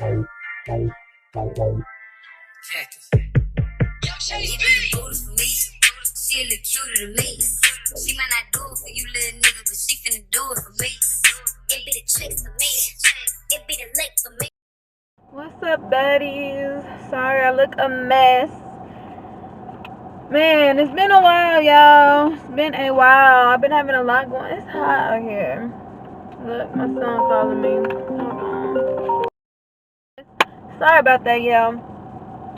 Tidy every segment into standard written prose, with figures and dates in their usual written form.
It be booty for me. She a little cuter than me. She might not do it for you, little nigga, but she finna do it for me. It be the tricks for me. It be the lick for me. What's up, baddies? Sorry I look a mess. Man, it's been a while, y'all. It's been a while. I've been having a lot going. It's hot out here. Look, my son calling me. Hold on. Sorry about that, y'all.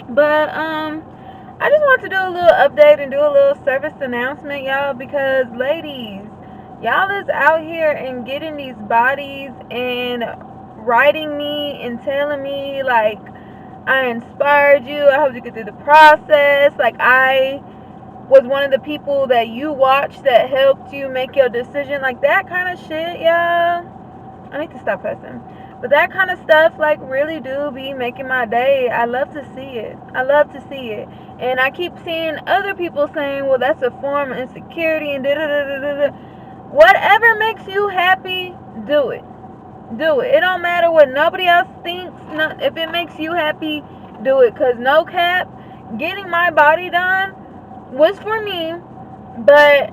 But I just want to do a little update and do a little service announcement, y'all, because ladies, y'all is out here and getting these bodies and writing me and telling me like I inspired you. I hope you get through the process. Like I was one of the people that you watched that helped you make your decision. Like that kind of shit, y'all. I need to stop cussing. But that kind of stuff, like, really do be making my day. I love to see it. I love to see it. And I keep seeing other people saying, well, that's a form of insecurity and da-da-da-da-da. Whatever makes you happy, do it. Do it. It don't matter what nobody else thinks. If it makes you happy, do it. Because no cap, getting my body done was for me, but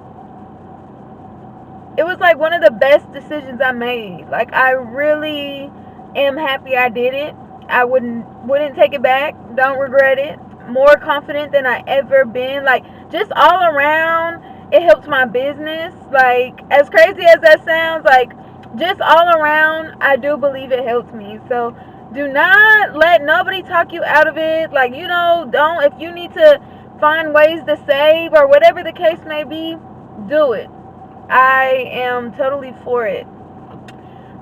it was like one of the best decisions I made. Like I really am happy I did it. I wouldn't take it back. Don't regret it. More confident than I ever been. Like just all around, it helped my business. Like as crazy as that sounds, like just all around, I do believe it helped me. So do not let nobody talk you out of it. Like don't, if you need to find ways to save or whatever the case may be, do it. I am totally for it.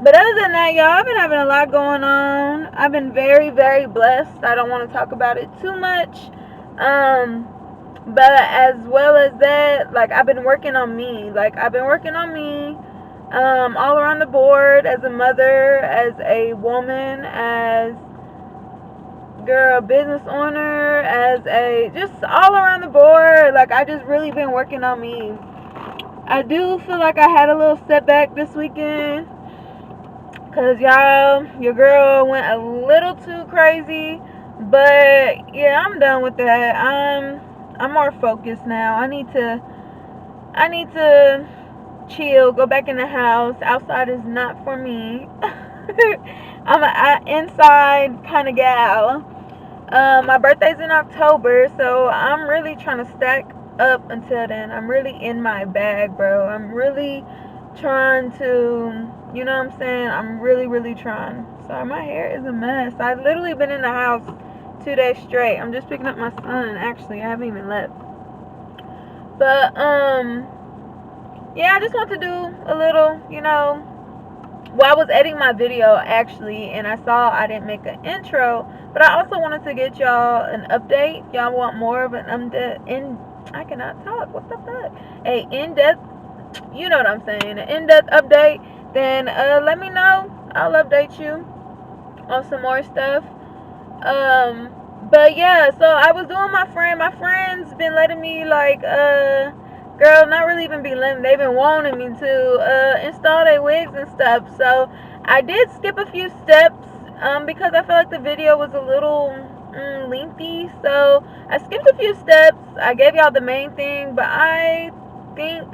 But other than that, y'all, I've been having a lot going on. I've been very, very blessed. I don't want to talk about it too much. But as well as that, like I've been working on me. Like I've been working on me, all around the board, as a mother, as a woman, as girl, business owner, as a just all around the board. Like I just really been working on me. I do feel like I had a little setback this weekend because y'all, your girl went a little too crazy, but yeah, I'm done with that. I'm more focused now. I need to chill, go back in the house. Outside is not for me. I'm an inside kind of gal. My birthday's in October, so I'm really trying to stack up until then. I'm really in my bag, bro. I'm really trying to, you know what I'm saying? I'm really, really trying. Sorry, my hair is a mess. I've literally been in the house 2 days straight. I'm just picking up my son, actually. I haven't even left. But, yeah, I just want to do a little, well, I was editing my video actually, and I saw I didn't make an intro, but I also wanted to get y'all an update. Y'all want more of an I cannot talk. What the fuck? A in-depth, you know what I'm saying? An in-depth update. Then let me know. I'll update you on some more stuff. But yeah, so I was doing my friend's been letting me like girl, not really even be letting, they've been wanting me to install their wigs and stuff. So I did skip a few steps because I felt like the video was a little lengthy. So I skipped a few steps. I gave y'all the main thing, but I think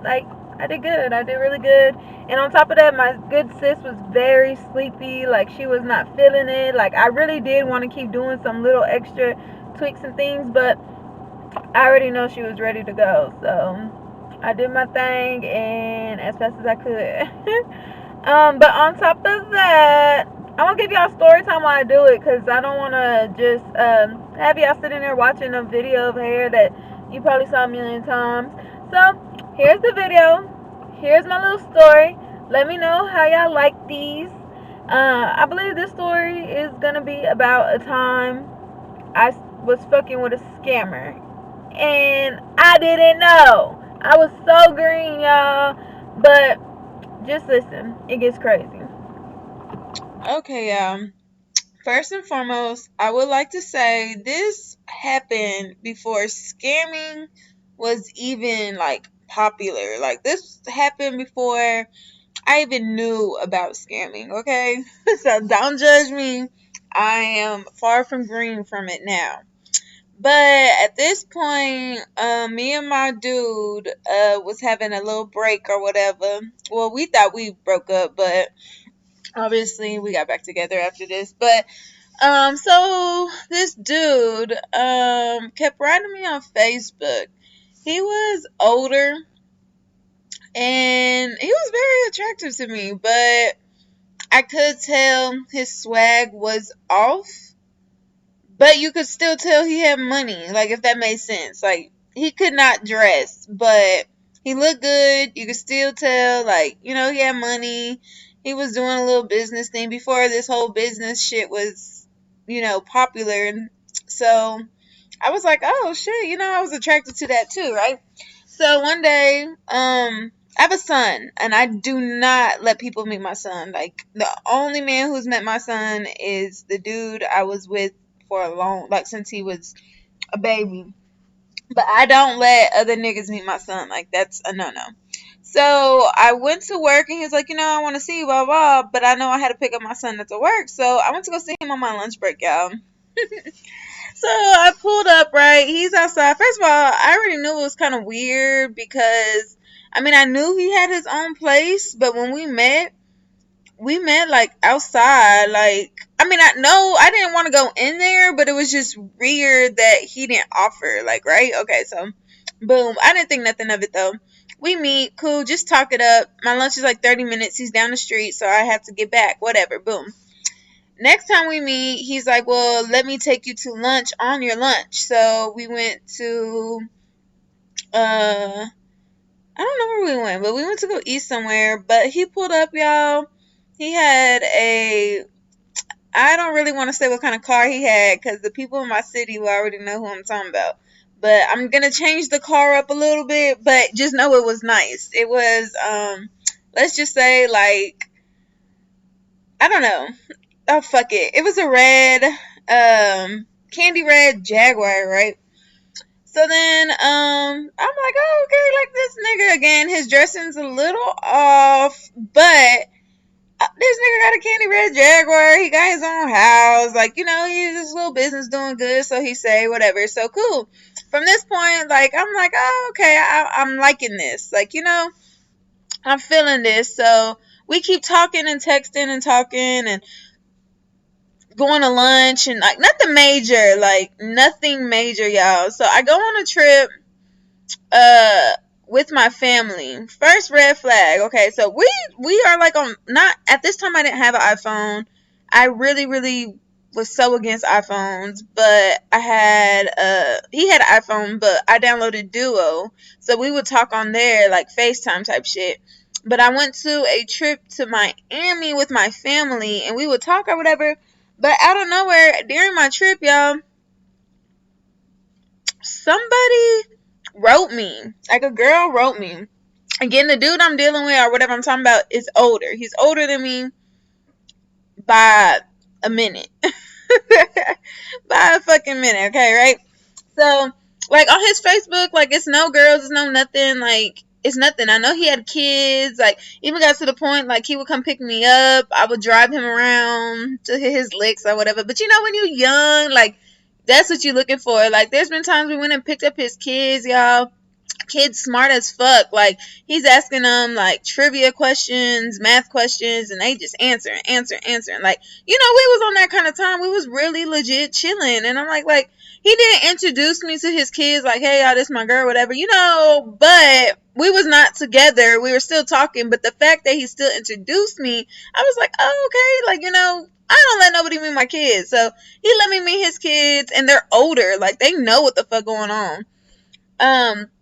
like I did good. I did really good. And on top of that, my good sis was very sleepy. Like, she was not feeling it. Like, I really did want to keep doing some little extra tweaks and things, but I already know she was ready to go. So, I did my thing, and as fast as I could. But on top of that, I want to give y'all story time while I do it, because I don't want to just have y'all sitting there watching a video of hair that you probably saw a million times. So, here's the video. Here's my little story. Let me know how y'all like these. I believe this story is going to be about a time I was fucking with a scammer. And I didn't know. I was so green, y'all. But just listen. It gets crazy. Okay, first and foremost, I would like to say this happened before scamming was even like popular. Like this happened before I even knew about scamming, okay? So don't judge me. I am far from green from it now. But at this point, me and my dude was having a little break or whatever. Well, we thought we broke up, but obviously we got back together after this. But so this dude kept writing me on Facebook. He was older and he was very attractive to me, but I could tell his swag was off, but you could still tell he had money, like if that made sense. Like he could not dress, but he looked good. You could still tell, like, you know, he had money. He was doing a little business thing before this whole business shit was, you know, popular. So I was like, oh shit, you know, I was attracted to that too, right? So one day, I have a son, and I do not let people meet my son. Like, the only man who's met my son is the dude I was with for a long, like, since he was a baby. But I don't let other niggas meet my son. Like, that's a no-no. So I went to work, and he was like, you know, I want to see you, blah, blah. But I know I had to pick up my son after work, so I went to go see him on my lunch break, y'all. So I pulled up, right? He's outside. First of all, I already knew it was kind of weird because, I mean, I knew he had his own place, but when we met like outside. Like, I mean, I didn't want to go in there, but it was just weird that he didn't offer. Like, right? Okay, so boom. I didn't think nothing of it though. We meet, cool, just talk it up. My lunch is like 30 minutes. He's down the street, so I have to get back. Whatever, boom. Next time we meet, he's like, well, let me take you to lunch on your lunch. So we went to, I don't know where we went, but we went to go eat somewhere. But he pulled up, y'all. He had I don't really want to say what kind of car he had because the people in my city will already know who I'm talking about. But I'm going to change the car up a little bit, but just know it was nice. It was, let's just say, like, I don't know. Oh, fuck it. It was a red, candy red Jaguar, right? So then, I'm like, oh, okay, like this nigga again. His dressing's a little off, but this nigga got a candy red Jaguar. He got his own house. Like, you know, he's his little business doing good, so he say whatever. So cool. From this point, like, I'm like, oh, okay, I'm liking this. Like, you know, I'm feeling this. So we keep talking and texting and talking and going to lunch and like nothing major, y'all. So I go on a trip uh with my family. First red flag. Okay, so we are like on, not at this time I didn't have an iPhone. I really was so against iPhones, but I had he had an iPhone, but I downloaded Duo. So we would talk on there like FaceTime type shit. But I went to a trip to Miami with my family and we would talk or whatever. But out of nowhere during my trip, y'all, somebody wrote me. Like a girl wrote me. Again, the dude I'm dealing with or whatever I'm talking about is older. He's older than me by a minute. By a fucking minute, okay, right? So, like on his Facebook, like it's no girls, it's no nothing, like it's nothing. I know he had kids, like even got to the point like he would come pick me up. I would drive him around to hit his licks or whatever. But you know when you're young, like that's what you're looking for. Like there's been times we went and picked up his kids, y'all. Kid's smart as fuck. Like he's asking them like trivia questions, math questions, and they just answering. Like, you know, we was on that kind of time. We was really legit chilling. And I'm like he didn't introduce me to his kids like, hey y'all, this my girl, whatever, you know, but we was not together. We were still talking, but the fact that he still introduced me, I was like, oh, okay, like, you know, I don't let nobody meet my kids. So he let me meet his kids and they're older. Like they know what the fuck going on.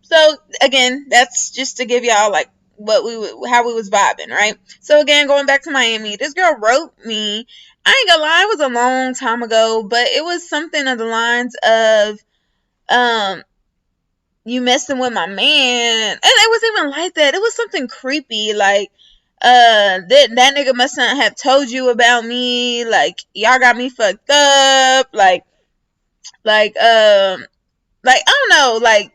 So again, that's just to give y'all like how we was vibing, right? So again, going back to Miami, this girl wrote me. I ain't gonna lie, it was a long time ago, but it was something of the lines of, you messing with my man, and it was even like that. It was something creepy, like, that nigga must not have told you about me. Like, y'all got me fucked up. Like, like I don't know, like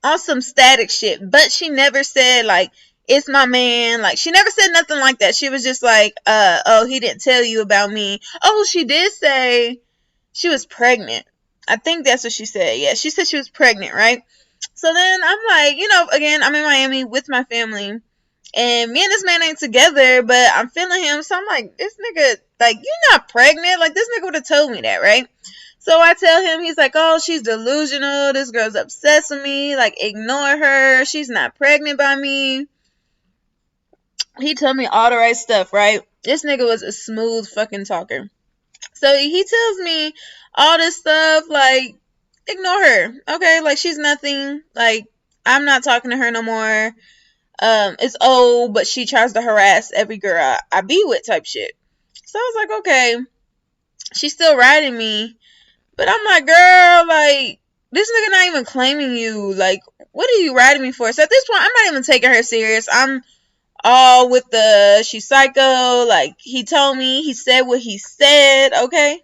on some static shit, but she never said like it's my man. Like, she never said nothing like that. She was just like, oh, he didn't tell you about me. Oh, she did say she was pregnant. I think that's what she said. Yeah, she said she was pregnant, right? So then I'm like, again, I'm in Miami with my family. And me and this man ain't together, but I'm feeling him. So I'm like, this nigga, like, you're not pregnant. Like, this nigga would have told me that, right? So I tell him, he's like, oh, she's delusional. This girl's obsessed with me. Like, ignore her. She's not pregnant by me. He told me all the right stuff, right? This nigga was a smooth fucking talker. So he tells me all this stuff, like, ignore her. Okay, like, she's nothing. Like, I'm not talking to her no more. It's old, but she tries to harass every girl I be with type shit. So I was like, okay, she's still riding me. But I'm like, girl, like, this nigga not even claiming you. Like, what are you riding me for? So at this point, I'm not even taking her serious. I'm all with the, she's psycho. Like, he told me, he said what he said, okay?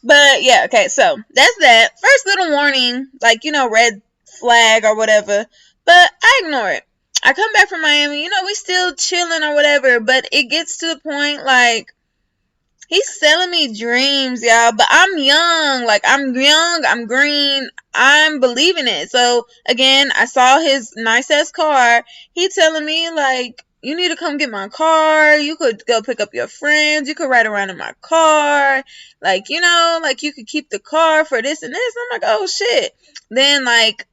But, yeah, okay, so that's that. First little warning, like, red flag or whatever. But I ignore it. I come back from Miami, we still chilling or whatever. But it gets to the point, like, he's selling me dreams, y'all. But I'm young. Like, I'm young. I'm green. I'm believing it. So, again, I saw his nice-ass car. He telling me, like, you need to come get my car. You could go pick up your friends. You could ride around in my car. Like, like, you could keep the car for this and this. And I'm like, oh, shit. Then, like,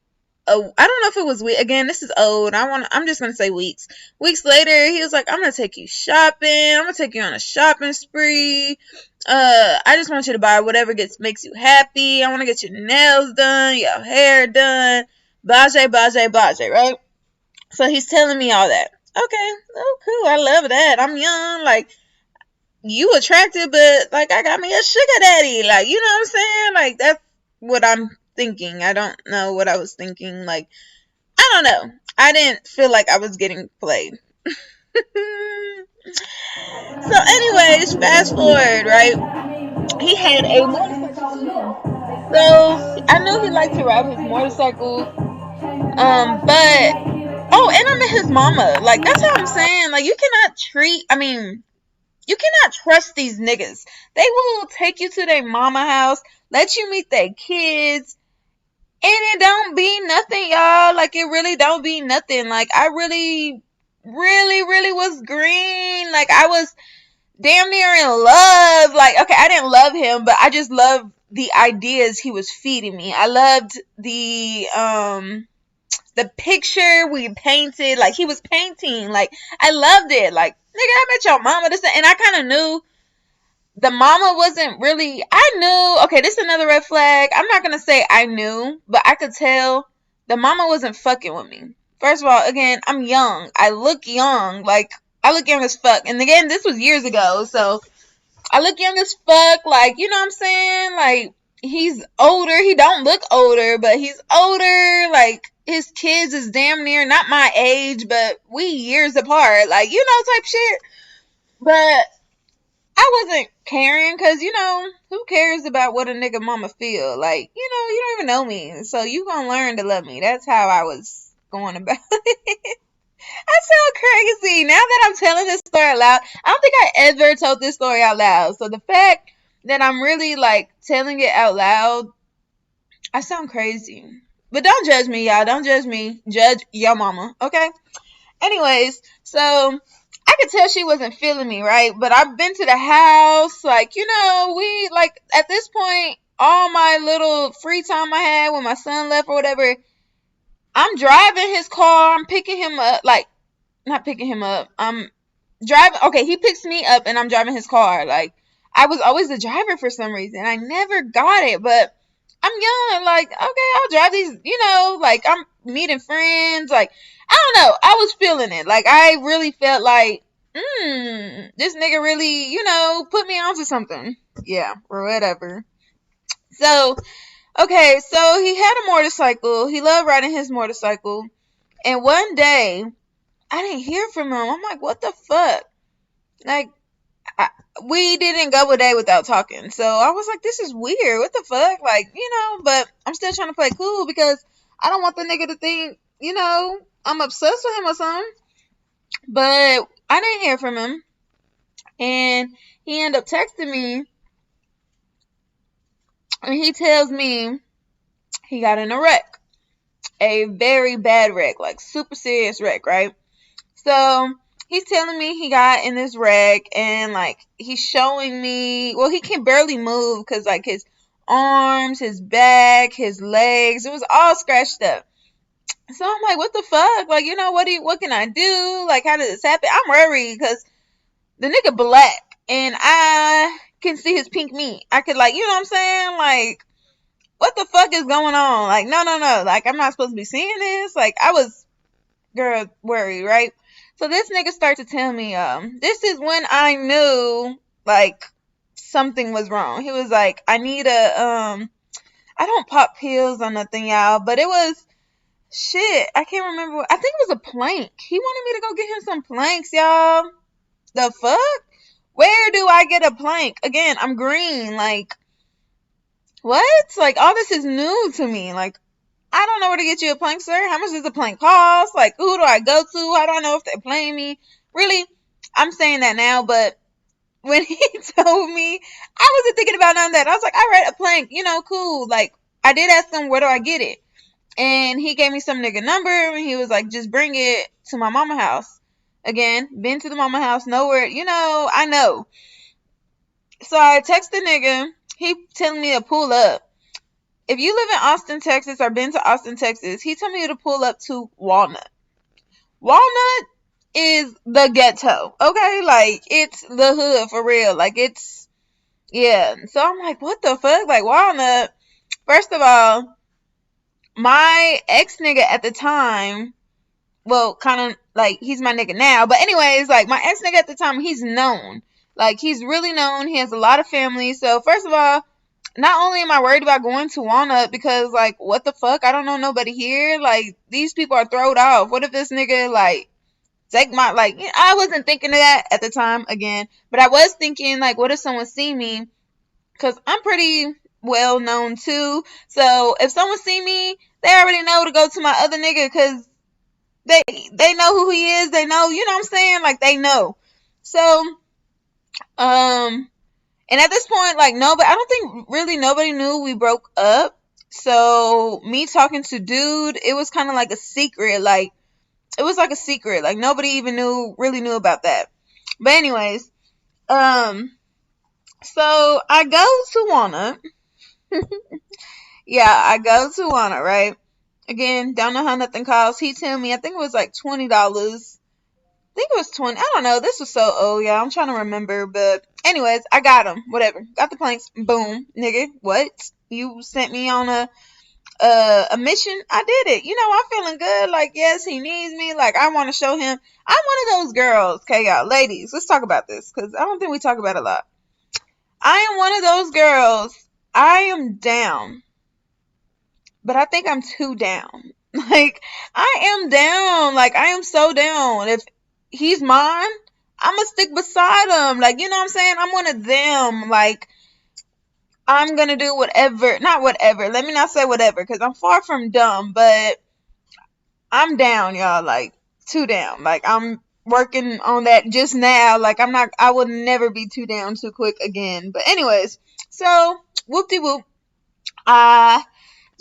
I don't know if it was weeks. Again, this is old. I'm just gonna say weeks. Weeks later, he was like, I'm gonna take you shopping. I'm gonna take you on a shopping spree. I just want you to buy whatever makes you happy. I want to get your nails done, your hair done. Blase, blase, blase, right? So he's telling me all that. Okay, oh cool. I love that. I'm young, like, you attractive, but like, I got me a sugar daddy. Like, you know what I'm saying? Like, that's what I'm thinking. I don't know what I was thinking. Like, I don't know. I didn't feel like I was getting played. So, anyways, fast forward, right? He had a motorcycle too. So I knew he liked to ride his motorcycle. But oh, and I met his mama. Like, that's how I'm saying. Like, you cannot you cannot trust these niggas. They will take you to their mama house, let you meet their kids. And it don't be nothing, y'all. Like, it really don't be nothing. Like, I really, really, really was green. Like, I was damn near in love. Like, okay, I didn't love him, but I just loved the ideas he was feeding me. I loved the picture we painted. Like, he was painting. Like, I loved it. Like, nigga, I met your mama. And I kind of knew the mama wasn't really, I knew, okay, this is another red flag. I'm not going to say I knew, but I could tell the mama wasn't fucking with me. First of all, again, I'm young. I look young. Like, I look young as fuck. And again, this was years ago, so I look young as fuck. Like, you know what I'm saying? Like, he's older. He don't look older, but he's older. Like, his kids is damn near not my age, but we years apart. Like, type shit. But I wasn't caring because, who cares about what a nigga mama feel? Like, you don't even know me. So you gonna learn to love me. That's how I was going about it. I sound crazy. Now that I'm telling this story out loud, I don't think I ever told this story out loud. So the fact that I'm really, like, telling it out loud, I sound crazy. But don't judge me, y'all. Don't judge me. Judge your mama, okay? Anyways, so I could tell she wasn't feeling me, right? But I've been to the house, like, we, like, at this point, all my little free time I had when my son left or whatever, I'm driving his car, I'm picking him up, like, not picking him up, I'm driving, okay, he picks me up and I'm driving his car. Like, I was always the driver for some reason. I never got it, but I'm young, like, okay, I'll drive these, like, I'm meeting friends, like, I don't know, I was feeling it. Like, I really felt like, this nigga really, put me onto something. Yeah, or whatever. So, okay, so he had a motorcycle. He loved riding his motorcycle. And one day, I didn't hear from him. I'm like, what the fuck? Like, we didn't go a day without talking. So I was like, this is weird. What the fuck? Like, but I'm still trying to play cool because I don't want the nigga to think, I'm obsessed with him or something. But I didn't hear from him. And he ended up texting me. And he tells me he got in a wreck. A very bad wreck. Like, super serious wreck, right? So he's telling me he got in this wreck, and like he's showing me, well, he can barely move because like his arms, his back, his legs, it was all scratched up. So I'm like, what the fuck? Like, what can I do? Like, how did this happen? I'm worried because the nigga black and I can see his pink meat. I could, like, you know what I'm saying? Like, what the fuck is going on? Like, no. Like, I'm not supposed to be seeing this. Like, I was, girl, worried, right? So this nigga started to tell me, this is when I knew, like, something was wrong. He was like, I need I don't pop pills or nothing, y'all, but it was, shit, I can't remember. I think it was a plank. He wanted me to go get him some planks, y'all. The fuck? Where do I get a plank? Again, I'm green. Like, what? Like, all this is new to me. Like, I don't know where to get you a plank, sir. How much does a plank cost? Like, who do I go to? How do I know if they're playing me? Really, I'm saying that now, but when he told me, I wasn't thinking about none of that. I was like, all right, a plank, cool. Like, I did ask him, where do I get it? And he gave me some nigga number, and he was like, just bring it to my mama house. Again, been to the mama house, nowhere, I know. So I text the nigga. He telling me to pull up. If you live in Austin, Texas, or been to Austin, Texas, he told me to pull up to Walnut. Walnut is the ghetto, okay? Like, it's the hood for real. Like, it's, yeah. So I'm like, what the fuck? Like, Walnut, first of all, my ex nigga at the time, well, kind of like, he's my nigga now, but anyways, like, my ex nigga at the time, he's known. Like, he's really known. He has a lot of family. So first of all, not only am I worried about going to Walnut, because like, what the fuck, I don't know nobody here. Like, these people are throwed off. What if this nigga like take my, like, I wasn't thinking of that at the time, again, but I was thinking, like, what if someone see me, because I'm pretty well known too. So if someone see me, they already know to go to my other nigga, because they know who he is. They know, you know what I'm saying? Like, they know. So, and at this point, like, nobody, I don't think really nobody knew we broke up. So me talking to dude, it was kind of like a secret. Like, it was like a secret. Like, nobody even really knew about that. But anyways, so I go to Walnut. Yeah, I go to Walnut, right? Again, don't know how nothing costs. He tell me, I think it was like $20. I think it was 20. I don't know. This was so old, y'all. I'm trying to remember. But anyways, I got them. Whatever. Got the planks. Boom. Nigga, what? You sent me on a mission? I did it. I'm feeling good. Like, yes, he needs me. Like, I want to show him. I'm one of those girls. Okay, y'all. Ladies, let's talk about this, because I don't think we talk about it a lot. I am one of those girls. I am down, but I think I'm too down. Like, I am down. Like, I am so down. If he's mine, I'm going to stick beside him. Like, you know what I'm saying? I'm one of them. Like, I'm going to do whatever. Not whatever. Let me not say whatever, because I'm far from dumb. But I'm down, y'all. Like, too down. Like, I'm working on that just now. Like, I would never be too down too quick again. But anyways, so, whoop-de-whoop. I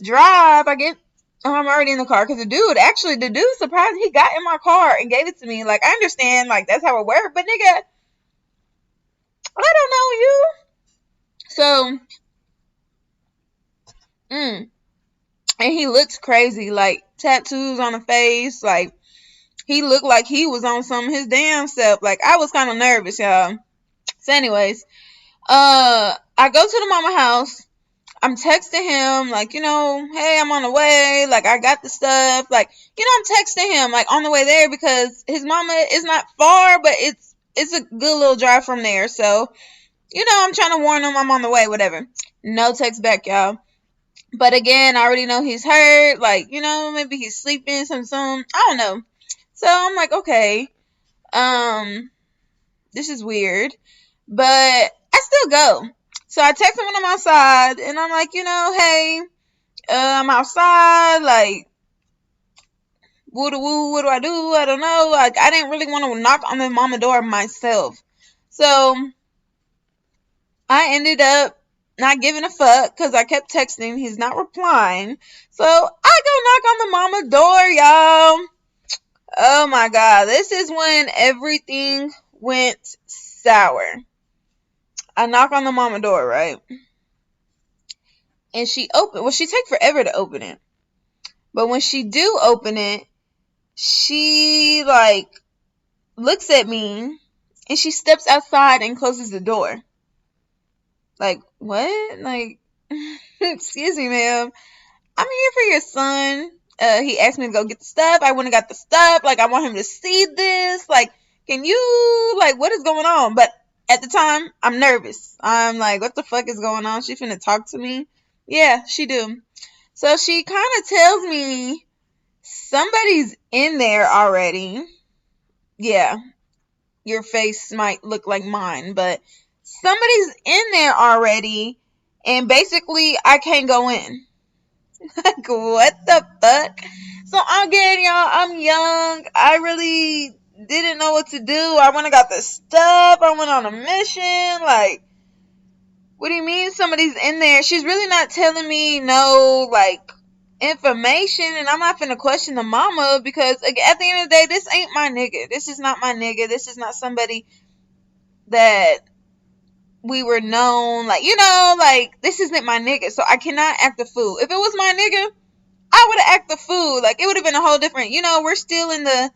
drive. I'm already in the car, because the dude surprised, he got in my car and gave it to me. Like, I understand, like, that's how it works, but nigga, I don't know you. So, and he looks crazy, like, tattoos on the face, like, he looked like he was on some of his damn self. Like, I was kind of nervous, y'all. So anyways, I go to the mama house. I'm texting him, like, hey, I'm on the way. Like, I got the stuff. Like, I'm texting him, like, on the way there, because his mama is not far, but it's a good little drive from there. So, I'm trying to warn him I'm on the way, whatever. No text back, y'all. But again, I already know he's hurt. Like, maybe he's sleeping, some. I don't know. So I'm like, okay, this is weird. But I still go. So I text him when I'm outside, and I'm like, hey, I'm outside, like, Woo woo, what do I do? I don't know. Like, I didn't really want to knock on the mama door myself. So I ended up not giving a fuck because I kept texting. He's not replying. So I go knock on the mama door, y'all. Oh my God. This is when everything went sour. I knock on the mama door, right? And she opened. Well, she take forever to open it. But when she do open it, she like looks at me and she steps outside and closes the door. Like, what? Like, excuse me, ma'am. I'm here for your son. He asked me to go get the stuff. I went and got the stuff. Like, I want him to see this. Like, can you, like, what is going on? But at the time, I'm nervous. I'm like, what the fuck is going on? She finna talk to me? Yeah, she do. So she kind of tells me somebody's in there already. Yeah, your face might look like mine, but somebody's in there already. And basically, I can't go in. Like, what the fuck? So again, y'all, I'm young. I really didn't know what to do. I went and got the stuff. I went on a mission. Like, what do you mean somebody's in there? She's really not telling me no, like, information. And I'm not finna question the mama because at the end of the day, this ain't my nigga. This is not my nigga. This is not somebody that we were known. Like, you know, like, this isn't my nigga. So I cannot act a fool. If it was my nigga, I would have acted the fool. Like, it would have been a whole different, you know, we're still in the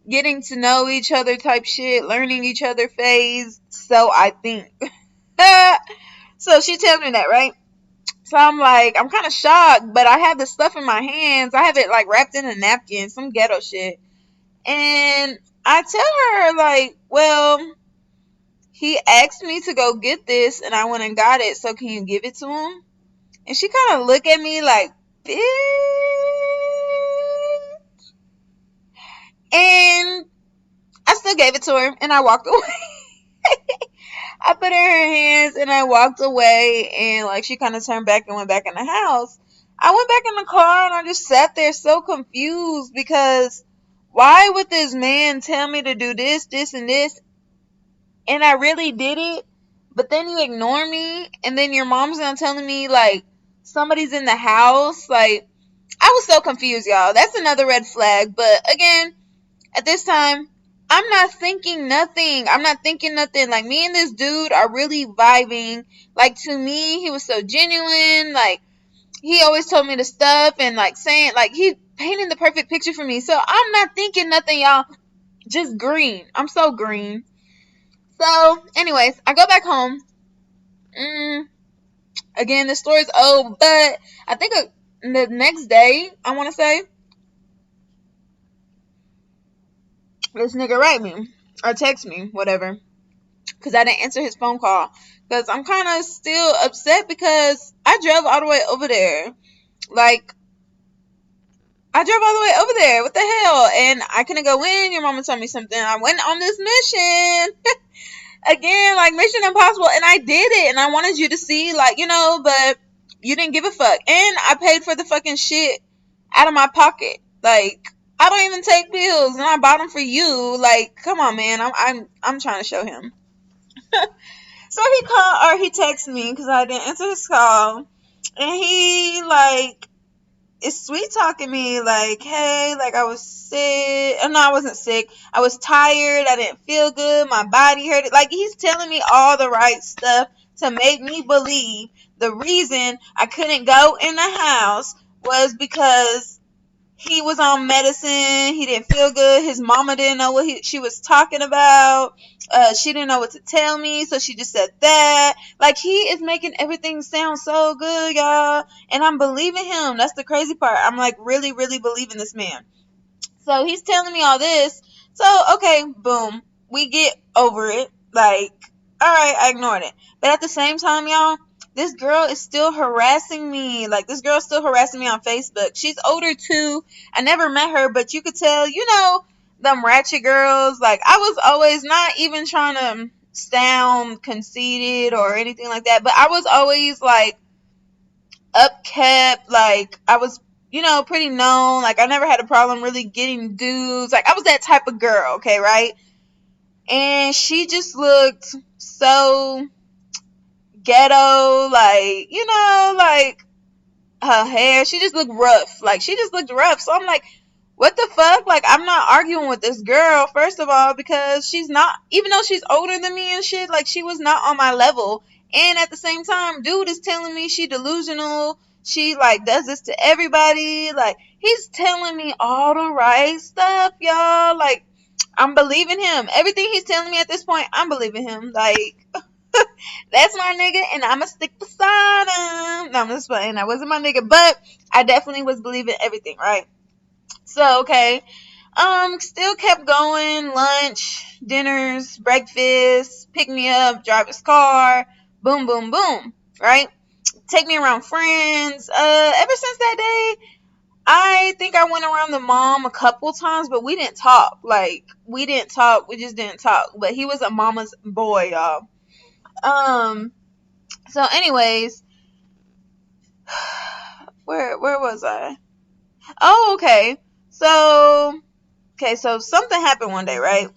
getting to know each other type shit, learning each other phase. So I think. So she tells me that, right? So I'm like, I'm kind of shocked, but I have the stuff in my hands. I have it like wrapped in a napkin, some ghetto shit. And I tell her, like, well, he asked me to go get this and I went and got it. So can you give it to him? And she kind of looked at me like, bitch. And I still gave it to her and I walked away. I put it in her hands and I walked away and like she kind of turned back and went back in the house. I went back in the car and I just sat there so confused because why would this man tell me to do this, this, and this? And I really did it, but then you ignore me and then your mom's now telling me like somebody's in the house. Like, I was so confused, y'all. That's another red flag. But again, at this time, I'm not thinking nothing. I'm not thinking nothing. Like, me and this dude are really vibing. Like, to me, he was so genuine. Like, he always told me the stuff and, like, saying, like, he painting the perfect picture for me. So, I'm not thinking nothing, y'all. Just green. I'm so green. So, anyways, I go back home. Again, the story's old, but I think the next day, I want to say, this nigga write me or text me, whatever, because I didn't answer his phone call. Because I'm kind of still upset because I drove all the way over there. Like, I drove all the way over there. What the hell? And I couldn't go in. Your mama told me something. I went on this mission. Again, like Mission Impossible. And I did it. And I wanted you to see, like, you know, but you didn't give a fuck. And I paid for the fucking shit out of my pocket. Like, I don't even take bills. And I bought them for you. Like, come on, man. I'm trying to show him. So he called or he texted me because I didn't answer his call, and he like is sweet talking me like, hey, like I was sick. No, I wasn't sick. I was tired. I didn't feel good. My body hurt. Like, he's telling me all the right stuff to make me believe the reason I couldn't go in the house was because he was on medicine. He didn't feel good. His mama didn't know what she was talking about. She didn't know what to tell me, so she just said that. Like, he is making everything sound so good, y'all. And I'm believing him. That's the crazy part. I'm like really, really believing this man. So he's telling me all this. So, okay, boom. We get over it. Like, alright, I ignored it. But at the same time, y'all, this girl is still harassing me. Like, this girl's still harassing me on Facebook. She's older too. I never met her, but you could tell, you know, them ratchet girls. Like, I was always not even trying to sound conceited or anything like that. But I was always, like, upkept. Like, I was, pretty known. Like, I never had a problem really getting dudes. Like, I was that type of girl, okay, right? And she just looked so ghetto, like, like her hair. She just looked rough. Like, she just looked rough. So I'm like, what the fuck? Like, I'm not arguing with this girl, first of all, because she's not, even though she's older than me and shit, like, she was not on my level. And at the same time, dude is telling me she delusional. She, like, does this to everybody. Like, he's telling me all the right stuff, y'all. Like, I'm believing him. Everything he's telling me at this point, I'm believing him. Like, that's my nigga, and I'ma stick beside him. No, I'm just playing. That wasn't my nigga, but I definitely was believing everything, right? So, okay. Still kept going. Lunch, dinners, breakfast, pick me up, drive his car, boom, boom, boom, right? Take me around friends. Ever since that day, I think I went around the mom a couple times, but we didn't talk. Like, we didn't talk. We just didn't talk. But he was a mama's boy, y'all. So anyways, where was I? Oh, okay. So something happened one day, right?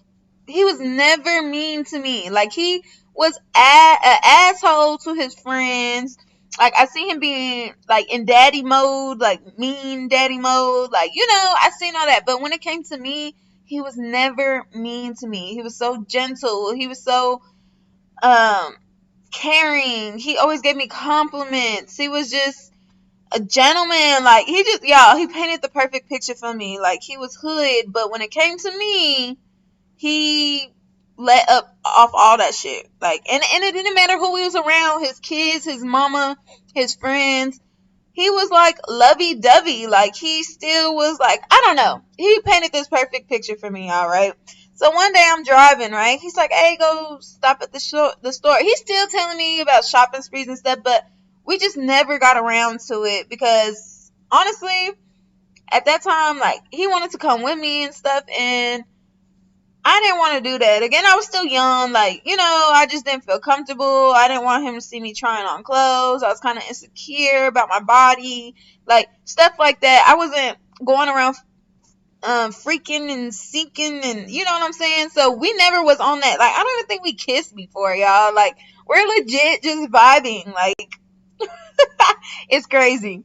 He was never mean to me. Like, he was an asshole to his friends. Like, I see him being, like, in daddy mode, like, mean daddy mode. Like, I seen all that. But when it came to me, he was never mean to me. He was so gentle. He was so, caring. He always gave me compliments. He was just a gentleman. Like, he painted the perfect picture for me. Like, he was hood, but when it came to me, he let up off all that shit. Like, and it didn't matter who he was around, his kids, his mama, his friends. He was like lovey-dovey. Like, he still was like, I don't know. He painted this perfect picture for me, all right? So one day I'm driving, right? He's like, hey, go stop at the store. He's still telling me about shopping sprees and stuff, but we just never got around to it because, honestly, at that time, like, he wanted to come with me and stuff, and I didn't want to do that. Again, I was still young. Like, I just didn't feel comfortable. I didn't want him to see me trying on clothes. I was kind of insecure about my body. Like, stuff like that. I wasn't going around freaking and seeking and, you know what I'm saying? So, we never was on that. Like, I don't even think we kissed before, y'all. Like, we're legit just vibing. Like, it's crazy.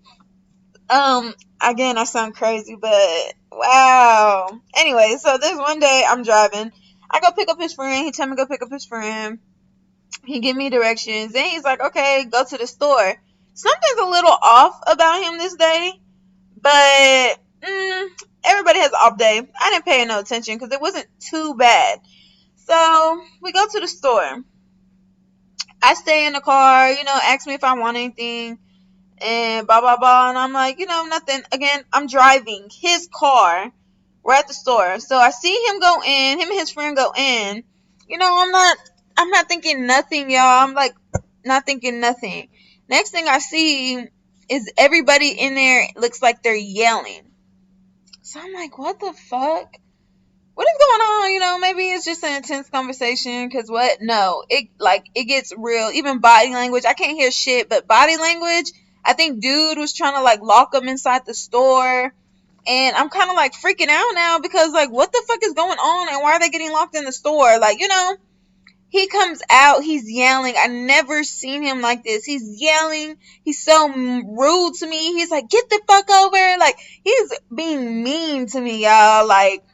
Again, I sound crazy, but wow. Anyway, so this one day I'm driving. I go pick up his friend. He tell me to go pick up his friend. He give me directions. Then he's like, okay, go to the store. Something's a little off about him this day, but everybody has an off day. I didn't pay no attention because it wasn't too bad. So we go to the store. I stay in the car, ask me if I want anything and blah blah blah, and I'm like, nothing. Again, I'm driving his car. We're at the store, so I see him go in. Him and his friend go in. I'm not thinking nothing, y'all. I'm like not thinking nothing. Next thing I see is everybody in there looks like they're yelling. So I'm like, what the fuck? What is going on? Maybe it's just an intense conversation. Cause what? No, it gets real. Even body language, I can't hear shit, but body language. I think dude was trying to like lock him inside the store, and I'm kind of like freaking out now because like, what the fuck is going on, and why are they getting locked in the store? Like, he comes out, he's yelling. I never seen him like this. He's yelling. He's so rude to me. He's like, get the fuck over. Like, he's being mean to me, y'all. Like,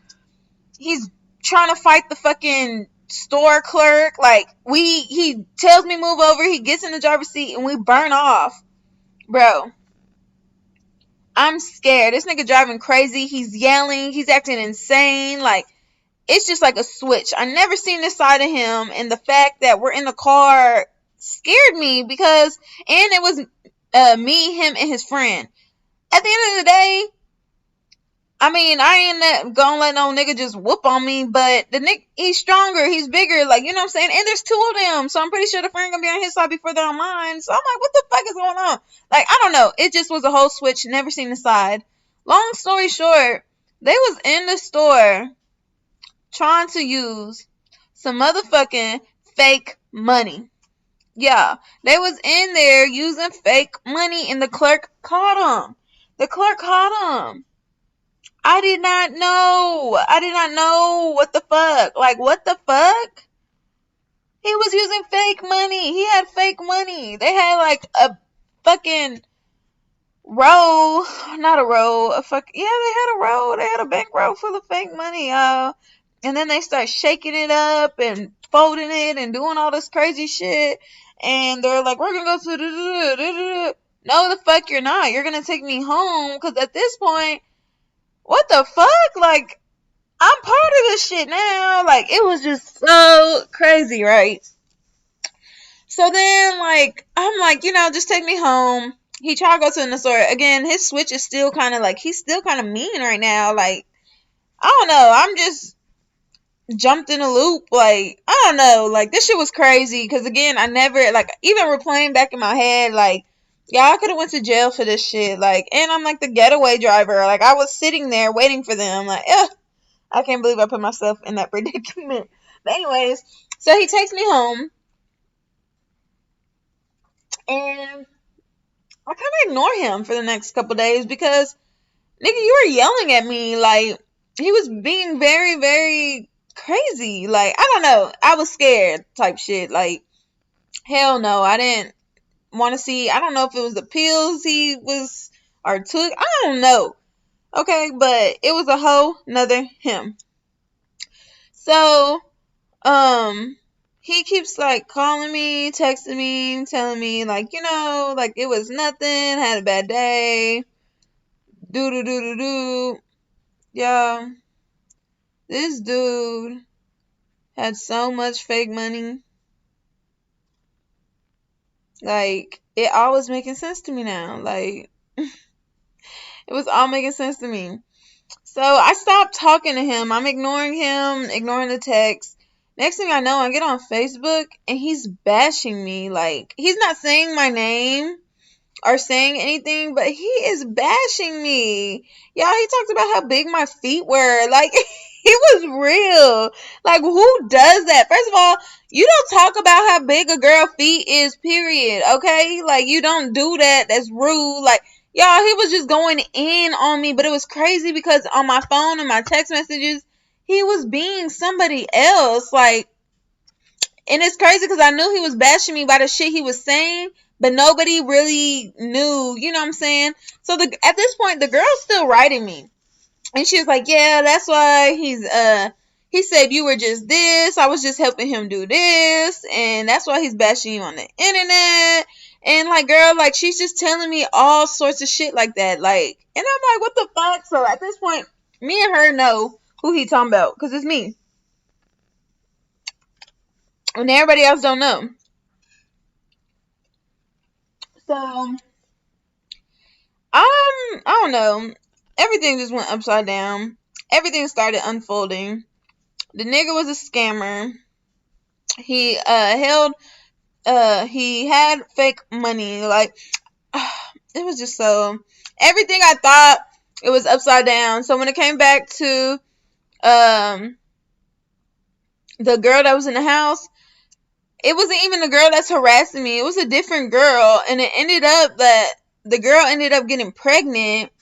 he's trying to fight the fucking store clerk. Like, he tells me move over. He gets in the driver's seat and we burn off. Bro, I'm scared. This nigga driving crazy. He's yelling. He's acting insane. Like, it's just like a switch. I never seen this side of him, and the fact that we're in the car scared me because, and it was me, him, and his friend. At the end of the day, I mean, I ain't gonna let no nigga just whoop on me, but the nigga, he's stronger, he's bigger, like, you know what I'm saying? And there's two of them, so I'm pretty sure the friend gonna be on his side before they're on mine. So I'm like, what the fuck is going on? Like, I don't know. It just was a whole switch, never seen the side. Long story short, they was in the store trying to use some motherfucking fake money. Yeah, they was in there using fake money, and the clerk caught them. The clerk caught him. I did not know. I did not know. What the fuck? Like, what the fuck? He was using fake money. He had fake money. They had like a fucking roll. Not a roll. Yeah, they had a roll. They had a bank roll full of fake money, y'all. And then they start shaking it up and folding it and doing all this crazy shit. And they're like, we're going to go to no, the fuck you're not. You're going to take me home. Because at this point, what the fuck? Like, I'm part of this shit now. Like, it was just so crazy, right? So then, like, I'm like, just take me home. He tried to go to the store. Again, his switch is still kind of like, he's still kind of mean right now. Like, I don't know. I'm just jumped in a loop. Like, I don't know. Like, this shit was crazy. Because, again, I never, like, even replaying back in my head, like, y'all could have went to jail for this shit. Like, and I'm like the getaway driver. Like, I was sitting there waiting for them. Like, I can't believe I put myself in that predicament. But anyways, so he takes me home. And I kind of ignore him for the next couple days because, nigga, you were yelling at me. Like, he was being very, very crazy. Like, I don't know. I was scared type shit. Like, hell no. I didn't want to see. I don't know if it was the pills he was or took. I don't know. Okay, but it was a whole nother him. So, he keeps like calling me, texting me, telling me like, like it was nothing, had a bad day. Do. Yeah. This dude had so much fake money. Like, it all was making sense to me now. Like, it was all making sense to me. So I stopped talking to him. I'm ignoring him, ignoring the text. Next thing I know, I get on Facebook and he's bashing me. Like, he's not saying my name or saying anything, but he is bashing me. Y'all, he talked about how big my feet were. Like, he was real. Like, who does that? First of all, you don't talk about how big a girl feet is, period. Okay? Like, you don't do that. That's rude. Like, y'all, he was just going in on me, but it was crazy because on my phone and my text messages, he was being somebody else. Like, and it's crazy because I knew he was bashing me by the shit he was saying, but nobody really knew, you know what I'm saying? So at this point, the girl's still writing me. And she was like, yeah, that's why he said you were just this. I was just helping him do this. And that's why he's bashing you on the internet. And like, girl, like, she's just telling me all sorts of shit like that. Like, and I'm like, what the fuck? So at this point, me and her know who he talking about because it's me. And everybody else don't know. So, I don't know. Everything just went upside down. Everything started unfolding. The nigga was a scammer. He he had fake money. Like, it was just so, everything I thought, it was upside down. So when it came back to the girl that was in the house, it wasn't even the girl that's harassing me. It was a different girl, and it ended up that the girl ended up getting pregnant.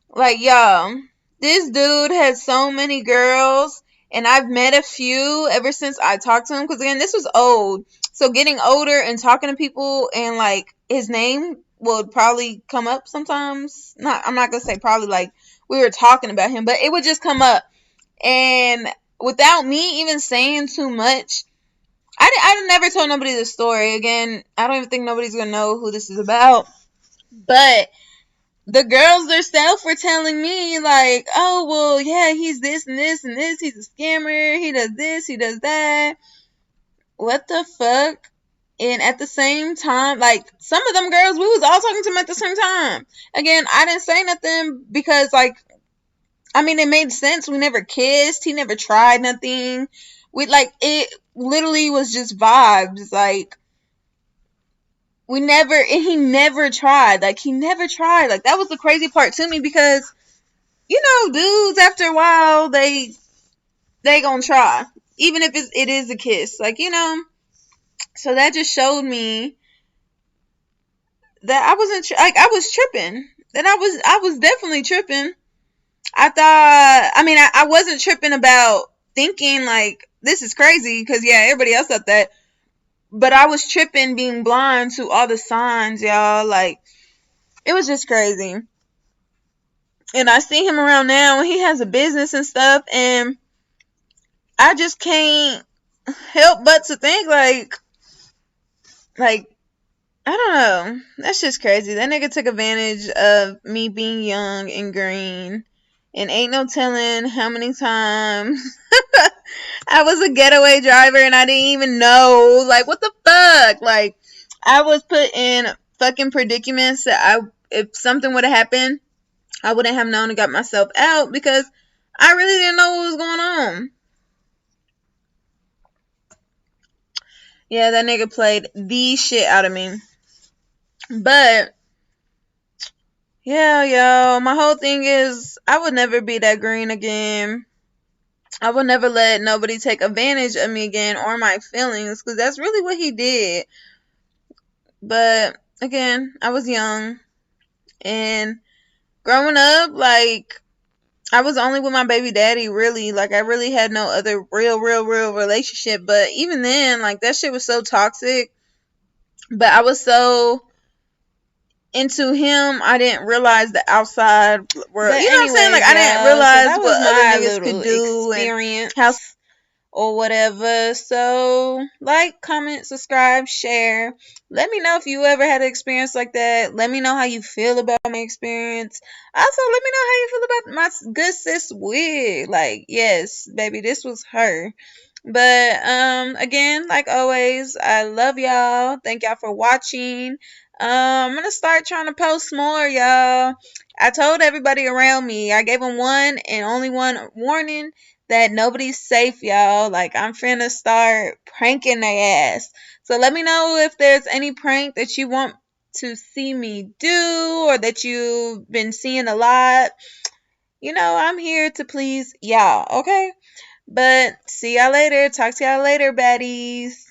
Like, y'all, this dude had so many girls, and I've met a few ever since I talked to him. Because, again, this was old. So getting older and talking to people, and, like, his name would probably come up sometimes. I'm not going to say probably, like, we were talking about him, but it would just come up. And without me even saying too much, I never told nobody this story. Again, I don't even think nobody's going to know who this is about. But the girls themselves were telling me, like, oh, well, yeah, he's this and this and this. He's a scammer. He does this. He does that. What the fuck? And at the same time, like, some of them girls, we was all talking to them at the same time. Again, I didn't say nothing because, like, I mean, it made sense. We never kissed. He never tried nothing. It literally was just vibes. Like, he never tried. Like, he never tried. Like, that was the crazy part to me because, dudes, after a while, they gonna try. Even if it is a kiss. Like, so that just showed me that I wasn't, I was tripping. then I was definitely tripping. I wasn't tripping about thinking like this is crazy because yeah, everybody else thought that, but I was tripping being blind to all the signs, y'all. Like it was just crazy. And I see him around now and he has a business and stuff, and I just can't help but to think like I don't know. That's just crazy. That nigga took advantage of me being young and green. And ain't no telling how many times I was a getaway driver and I didn't even know. Like, what the fuck? Like, I was put in fucking predicaments that if something would have happened, I wouldn't have known and got myself out because I really didn't know what was going on. Yeah, that nigga played the shit out of me. But yeah, yo, my whole thing is I would never be that green again. I would never let nobody take advantage of me again or my feelings because that's really what he did. But again, I was young and growing up, like I was only with my baby daddy, really. Like I really had no other real relationship. But even then, like that shit was so toxic. But I was so into him, I didn't realize the outside world. But you know what I'm saying? Like I didn't so realize that was what other my niggas little could do experience and how or whatever. So like, comment, subscribe, share. Let me know if you ever had an experience like that. Let me know how you feel about my experience. Also, let me know how you feel about my good sis wig. Like, yes, baby, this was her. But again, like always, I love y'all. Thank y'all for watching. I'm gonna start trying to post more, y'all. I told everybody around me, I gave them one and only one warning that nobody's safe, y'all. Like I'm finna start pranking their ass. So let me know if there's any prank that you want to see me do or that you've been seeing a lot. You know, I'm here to please y'all, okay? But see y'all later. Talk to y'all later, baddies.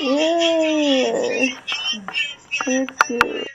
Yes. It's cute.